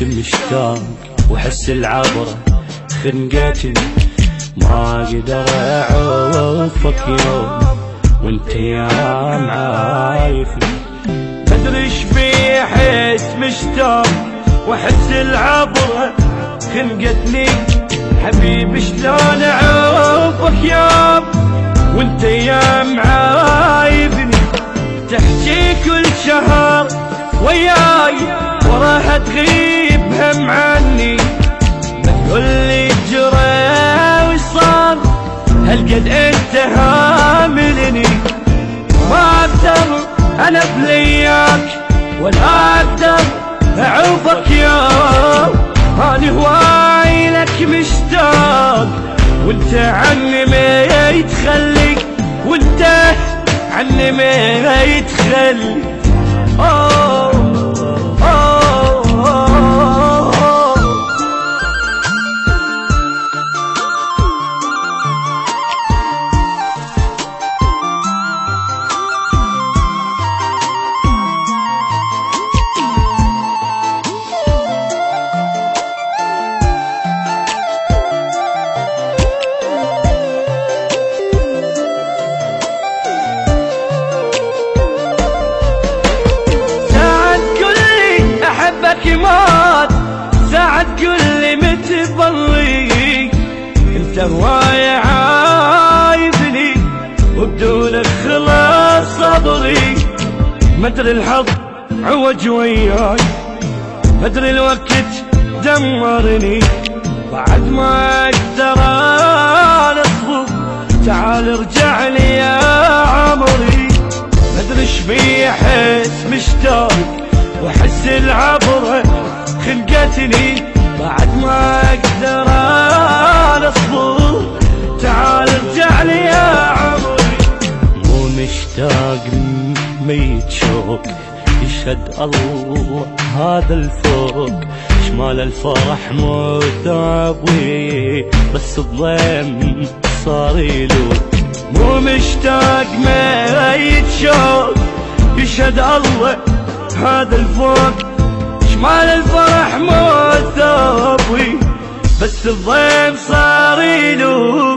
مشتاق وحس العبرة خنقتني، ما اقدر اعوفك يوم وانت يا معايفني. مدري شبي حس مشتاق واحس العبرة خنقتني، حبيبي شلون اعوفك يوم وانت يا معايبني. تحكي كل شهر وياي وراها تغيب هم عني، بتقولي جرى وصار هالقد انت هاملني. ما اقدر انا بلياك ولا اقدر اعوفك يوم، انا هواي لك مشتاق وانت عني ما يتخلي، وانت عني ما يتخلي. ساعد قولي متبري انت هواي عايبني، وبدونك خلاص صبري. مدري الحظ عوج وياي، مدري الوقت دمرني، بعد ما اقدر اصبر تعال ارجع لي يا عمري. مدري شبي احس مشتاق واحس العبرة خنقتني، بعد ما اقدر اصبر تعال ارجع لي يا عمري. مو مشتاق ميت شوق يشهد الله هذا الفوق، شمال الفرح مو تعبي بس الضيم صار يلوق. مو مشتاق ميت شوق يشهد الله هذا الفوق، شمال الفرح مو ثوبي بس الضيم صار يلوق.